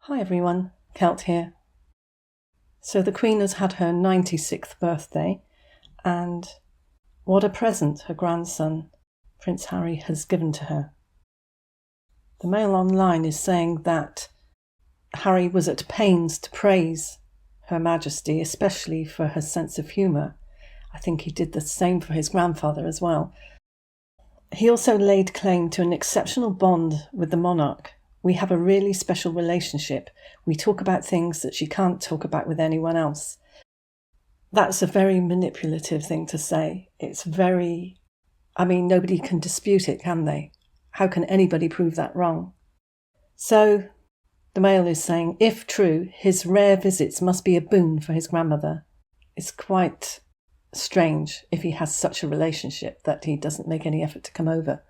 Hi everyone, Kelt here. So the Queen has had her 96th birthday, and what a present her grandson, Prince Harry, has given to her. The Mail Online is saying that Harry was at pains to praise Her Majesty, especially for her sense of humour. I think he did the same for his grandfather as well. He also laid claim to an exceptional bond with the monarch. We have a really special relationship. We talk about things that she can't talk about with anyone else. That's a very manipulative thing to say. Nobody can dispute it, can they? How can anybody prove that wrong? So the Mail is saying, if true, his rare visits must be a boon for his grandmother. It's quite strange if he has such a relationship that he doesn't make any effort to come over.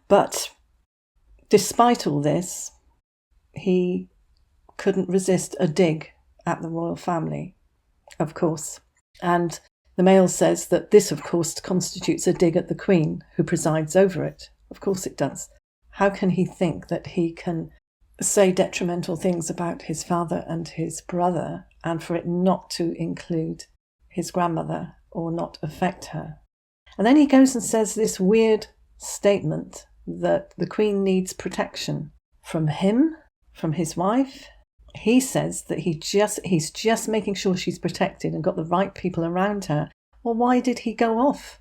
But despite all this, he couldn't resist a dig at the royal family, of course. And the Mail says that this, of course, constitutes a dig at the Queen, who presides over it. Of course it does. How can he think that he can say detrimental things about his father and his brother, and for it not to include his grandmother or not affect her? And then he goes and says this weird statement that the Queen needs protection from him, from his wife. He says that he's just making sure she's protected and got the right people around her. Well, why did he go off?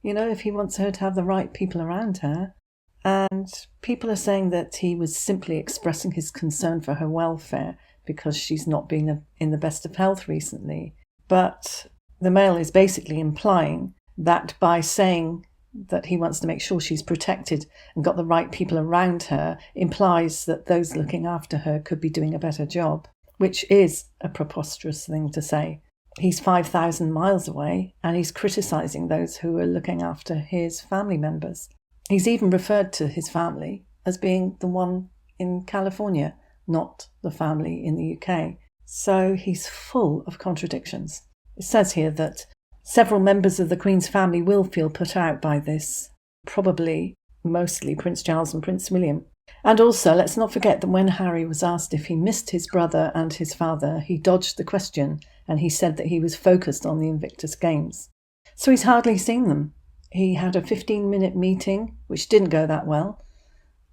If he wants her to have the right people around her. And people are saying that he was simply expressing his concern for her welfare because she's not been in the best of health recently. But the Mail is basically implying that by saying that he wants to make sure she's protected and got the right people around her implies that those looking after her could be doing a better job, which is a preposterous thing to say. He's 5,000 miles away and he's criticising those who are looking after his family members. He's even referred to his family as being the one in California, not the family in the UK. So he's full of contradictions. It says here that several members of the Queen's family will feel put out by this, probably mostly Prince Charles and Prince William. And also, let's not forget that when Harry was asked if he missed his brother and his father, he dodged the question and he said that he was focused on the Invictus Games. So he's hardly seen them. He had a 15-minute meeting, which didn't go that well.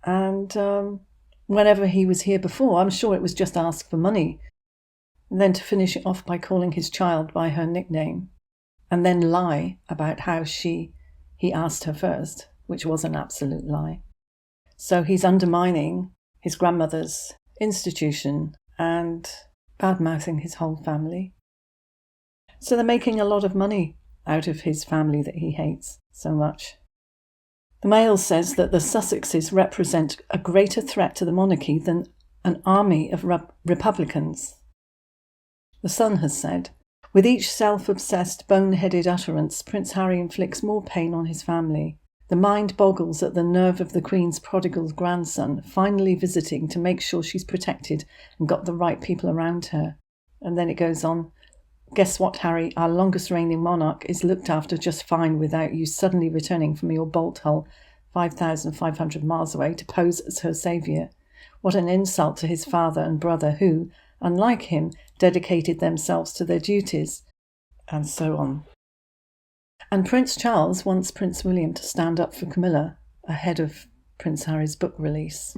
And whenever he was here before, I'm sure it was just ask for money. And then to finish it off by calling his child by her nickname. And then lie about how he asked her first, which was an absolute lie. So he's undermining his grandmother's institution and bad-mouthing his whole family. So they're making a lot of money out of his family that he hates so much. The Mail says that the Sussexes represent a greater threat to the monarchy than an army of Republicans. The Sun has said, with each self-obsessed, bone-headed utterance, Prince Harry inflicts more pain on his family. The mind boggles at the nerve of the Queen's prodigal grandson, finally visiting to make sure she's protected and got the right people around her. And then it goes on, guess what, Harry? Our longest reigning monarch is looked after just fine without you suddenly returning from your bolt hole 5,500 miles away to pose as her saviour. What an insult to his father and brother who, unlike him, dedicated themselves to their duties, and so on. And Prince Charles wants Prince William to stand up for Camilla ahead of Prince Harry's book release.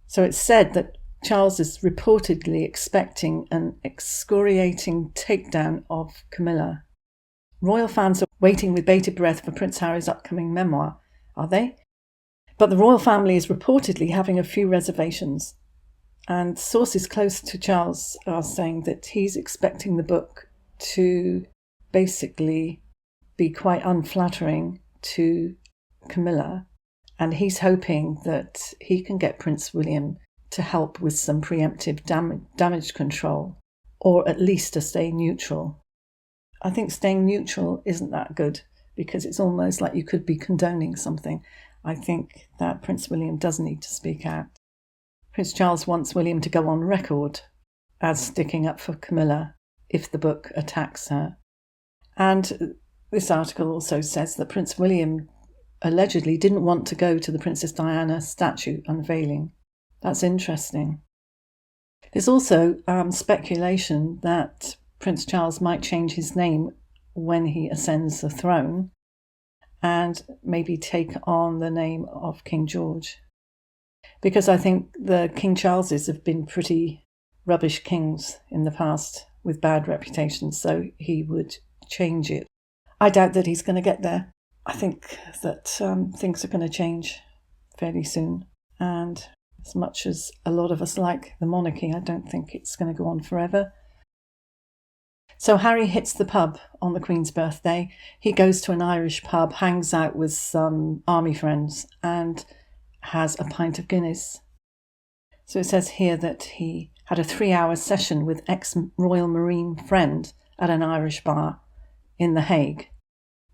So it's said that Charles is reportedly expecting an excoriating takedown of Camilla. Royal fans are waiting with bated breath for Prince Harry's upcoming memoir, are they? But the royal family is reportedly having a few reservations. And sources close to Charles are saying that he's expecting the book to basically be quite unflattering to Camilla. And he's hoping that he can get Prince William to help with some preemptive damage control, or at least to stay neutral. I think staying neutral isn't that good because it's almost like you could be condoning something. I think that Prince William does need to speak out. Prince Charles wants William to go on record as sticking up for Camilla if the book attacks her. And this article also says that Prince William allegedly didn't want to go to the Princess Diana statue unveiling. That's interesting. There's also speculation that Prince Charles might change his name when he ascends the throne and maybe take on the name of King George. Because I think the King Charleses have been pretty rubbish kings in the past with bad reputations, so he would change it. I doubt that he's going to get there. I think that things are going to change fairly soon. And as much as a lot of us like the monarchy, I don't think it's going to go on forever. So Harry hits the pub on the Queen's birthday. He goes to an Irish pub, hangs out with some army friends, and has a pint of Guinness. So it says here that he had a 3-hour session with ex-Royal Marine friend at an Irish bar in The Hague.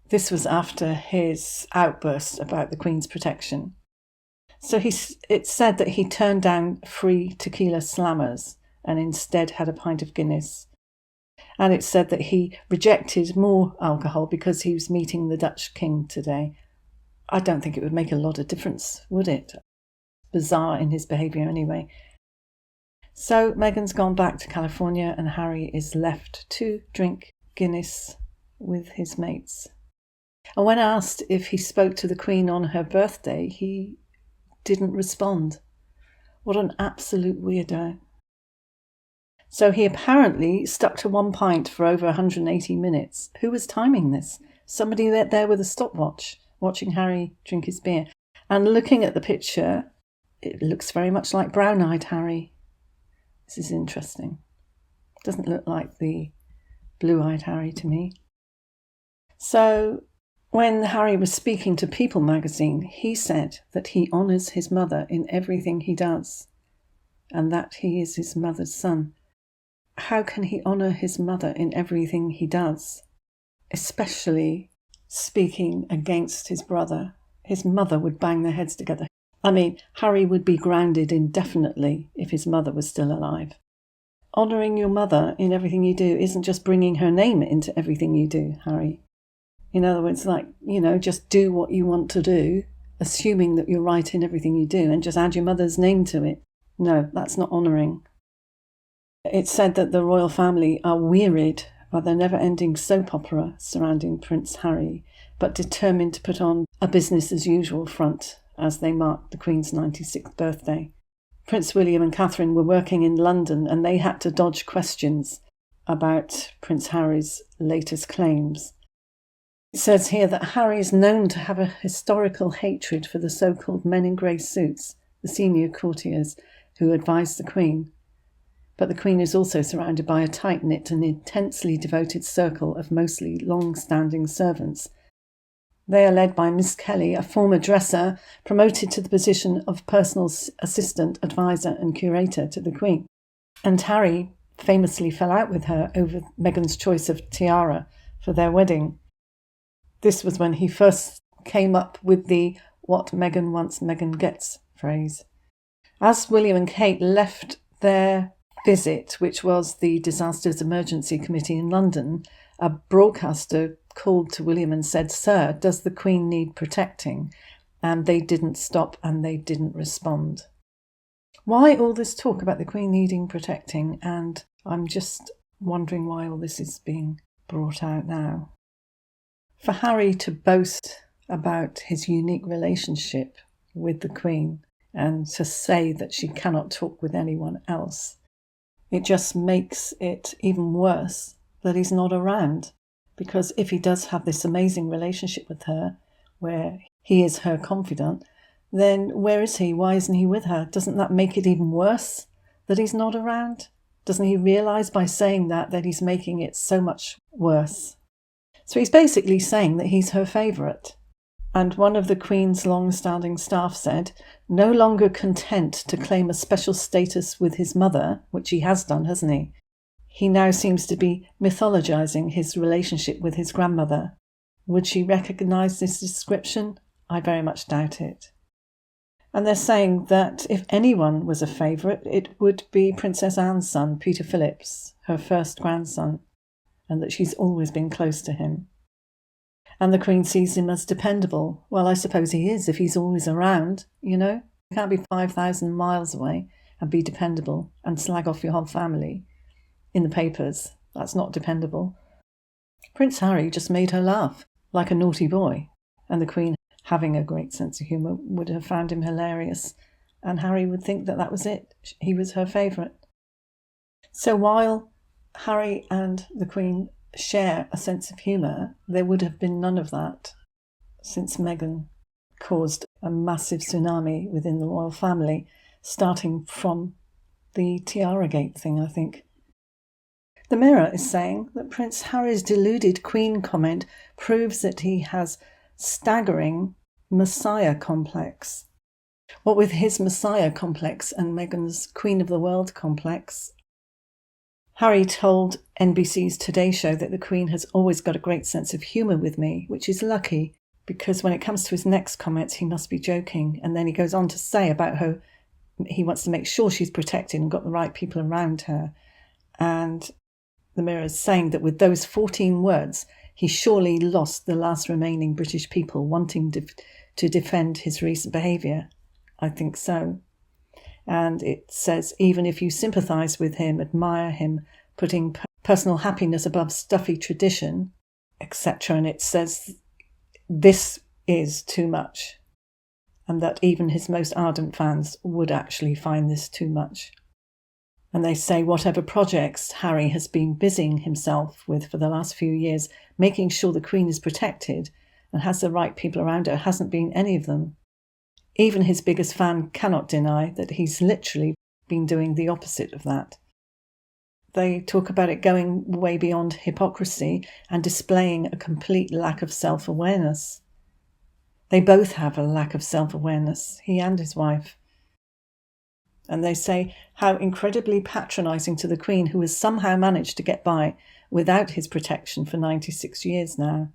This was after his outburst about the Queen's protection. So it's said that he turned down free tequila slammers and instead had a pint of Guinness. And it's said that he rejected more alcohol because he was meeting the Dutch king today. I don't think it would make a lot of difference, would it? Bizarre in his behaviour anyway. So Meghan's gone back to California and Harry is left to drink Guinness with his mates. And when asked if he spoke to the Queen on her birthday, he didn't respond. What an absolute weirdo. So he apparently stuck to 1 pint for over 180 minutes. Who was timing this? Somebody there with a stopwatch, watching Harry drink his beer. And looking at the picture, it looks very much like brown-eyed Harry. This is interesting. Doesn't look like the blue-eyed Harry to me. So when Harry was speaking to People magazine, he said that he honours his mother in everything he does, and that he is his mother's son. How can he honour his mother in everything he does, especially speaking against his brother? His mother would bang their heads together. I mean, Harry would be grounded indefinitely if his mother was still alive. Honouring your mother in everything you do isn't just bringing her name into everything you do, Harry. In other words, just do what you want to do, assuming that you're right in everything you do, and just add your mother's name to it. No, that's not honouring. It's said that the royal family are wearied by the never-ending soap opera surrounding Prince Harry, but determined to put on a business-as-usual front as they marked the Queen's 96th birthday. Prince William and Catherine were working in London and they had to dodge questions about Prince Harry's latest claims. It says here that Harry is known to have a historical hatred for the so-called men in grey suits, the senior courtiers who advised the Queen. But the Queen is also surrounded by a tight-knit and intensely devoted circle of mostly long-standing servants. They are led by Miss Kelly, a former dresser, promoted to the position of personal assistant, advisor and curator to the Queen. And Harry famously fell out with her over Meghan's choice of tiara for their wedding. This was when he first came up with the "what Meghan wants, Meghan gets" phrase. As William and Kate left their visit, which was the Disasters Emergency Committee in London, a broadcaster called to William and said, "Sir, does the Queen need protecting?" And they didn't stop and they didn't respond. Why all this talk about the Queen needing protecting? And I'm just wondering why all this is being brought out now. For Harry to boast about his unique relationship with the Queen and to say that she cannot talk with anyone else, it just makes it even worse that he's not around. Because if he does have this amazing relationship with her, where he is her confidant, then where is he? Why isn't he with her? Doesn't that make it even worse that he's not around? Doesn't he realise by saying that he's making it so much worse? So he's basically saying that he's her favourite. And one of the Queen's long-standing staff said, no longer content to claim a special status with his mother, which he has done, hasn't he? He now seems to be mythologising his relationship with his grandmother. Would she recognise this description? I very much doubt it. And they're saying that if anyone was a favourite, it would be Princess Anne's son, Peter Phillips, her first grandson, and that she's always been close to him. And the Queen sees him as dependable. Well, I suppose he is if he's always around, you know. He can't be 5,000 miles away and be dependable and slag off your whole family in the papers. That's not dependable. Prince Harry just made her laugh like a naughty boy, and the Queen, having a great sense of humour, would have found him hilarious, and Harry would think that was it. He was her favourite. So while Harry and the Queen share a sense of humour, there would have been none of that since Meghan caused a massive tsunami within the royal family, starting from the Tiaragate thing, I think. The Mirror is saying that Prince Harry's deluded Queen comment proves that he has staggering Messiah complex. What with his Messiah complex and Meghan's Queen of the World complex, Harry told NBC's Today Show that the Queen has always got a great sense of humour with me, which is lucky, because when it comes to his next comments, he must be joking. And then he goes on to say about her, he wants to make sure she's protected and got the right people around her. And the Mirror is saying that with those 14 words, he surely lost the last remaining British people wanting to defend his recent behaviour. I think so. And it says, even if you sympathise with him, admire him, putting personal happiness above stuffy tradition, etc. And it says this is too much. And that even his most ardent fans would actually find this too much. And they say whatever projects Harry has been busying himself with for the last few years, making sure the Queen is protected and has the right people around her, hasn't been any of them. Even his biggest fan cannot deny that he's literally been doing the opposite of that. They talk about it going way beyond hypocrisy and displaying a complete lack of self-awareness. They both have a lack of self-awareness, he and his wife. And they say how incredibly patronising to the Queen, who has somehow managed to get by without his protection for 96 years now.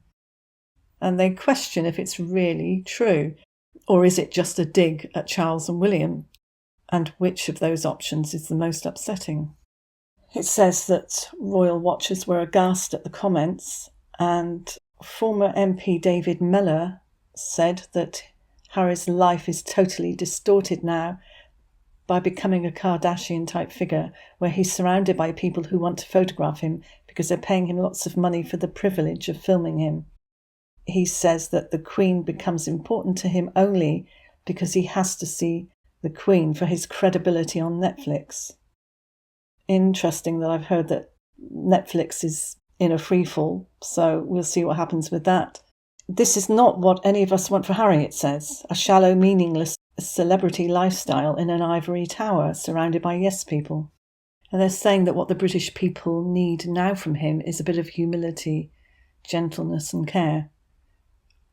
And they question if it's really true, or is it just a dig at Charles and William, and which of those options is the most upsetting. It says that royal watchers were aghast at the comments, and former MP David Miller said that Harry's life is totally distorted now by becoming a Kardashian-type figure, where he's surrounded by people who want to photograph him because they're paying him lots of money for the privilege of filming him. He says that the Queen becomes important to him only because he has to see the Queen for his credibility on Netflix. Interesting that I've heard that Netflix is in a freefall, so we'll see what happens with that. This is not what any of us want for Harry, it says. A shallow, meaningless celebrity lifestyle in an ivory tower surrounded by yes people. And they're saying that what the British people need now from him is a bit of humility, gentleness and care.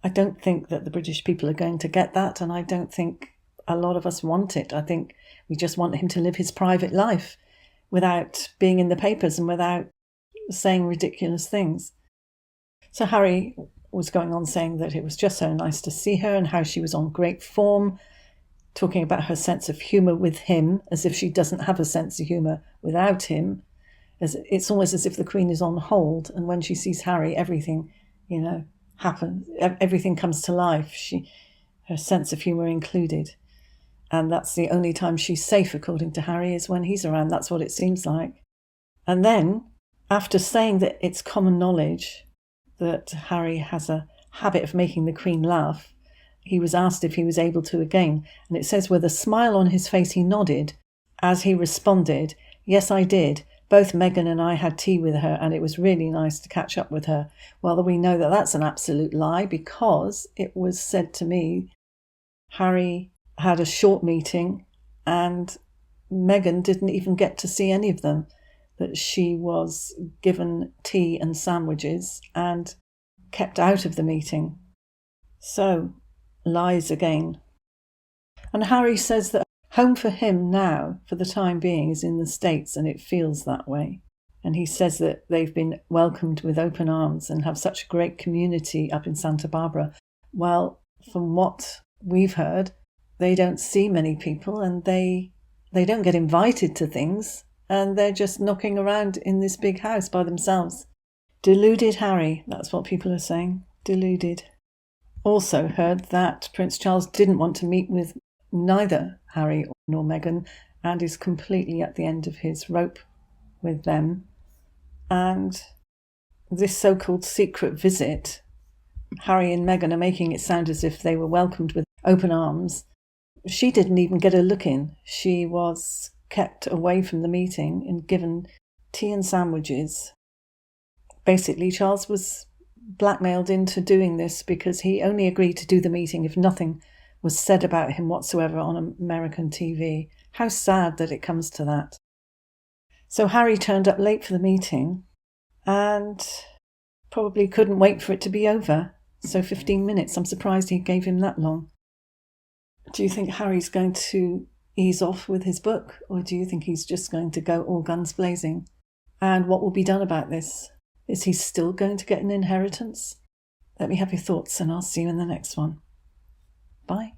I don't think that the British people are going to get that, and I don't think a lot of us want it. I think we just want him to live his private life without being in the papers and without saying ridiculous things. So Harry was going on saying that it was just so nice to see her and how she was on great form, talking about her sense of humour with him, as if she doesn't have a sense of humour without him. It's almost as if the Queen is on hold, and when she sees Harry, everything, happens. Everything comes to life. Her sense of humour included. And that's the only time she's safe, according to Harry, is when he's around. That's what it seems like. And then, after saying that it's common knowledge that Harry has a habit of making the Queen laugh, he was asked if he was able to again. And it says with a smile on his face, he nodded as he responded, "Yes, I did. Both Meghan and I had tea with her, and it was really nice to catch up with her." Well, we know that that's an absolute lie, because it was said to me Harry had a short meeting and Meghan didn't even get to see any of them, that she was given tea and sandwiches and kept out of the meeting. So, lies again. And Harry says that home for him now, for the time being, is in the States, and it feels that way. And he says that they've been welcomed with open arms and have such a great community up in Santa Barbara. Well, from what we've heard, they don't see many people, and they don't get invited to things, and they're just knocking around in this big house by themselves. Deluded Harry, that's what people are saying. Deluded. Also heard that Prince Charles didn't want to meet with neither Harry nor Meghan, and is completely at the end of his rope with them. And this so-called secret visit, Harry and Meghan are making it sound as if they were welcomed with open arms. She didn't even get a look in. She was kept away from the meeting and given tea and sandwiches. Basically, Charles was blackmailed into doing this because he only agreed to do the meeting if nothing was said about him whatsoever on American TV. How sad that it comes to that. So Harry turned up late for the meeting and probably couldn't wait for it to be over. So 15 minutes, I'm surprised he gave him that long. Do you think Harry's going to ease off with his book, or do you think he's just going to go all guns blazing? And what will be done about this? Is he still going to get an inheritance? Let me have your thoughts, and I'll see you in the next one. Bye.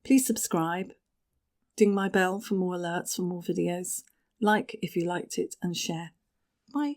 Please subscribe, ding my bell for more alerts for more videos, like if you liked it, and share. Bye.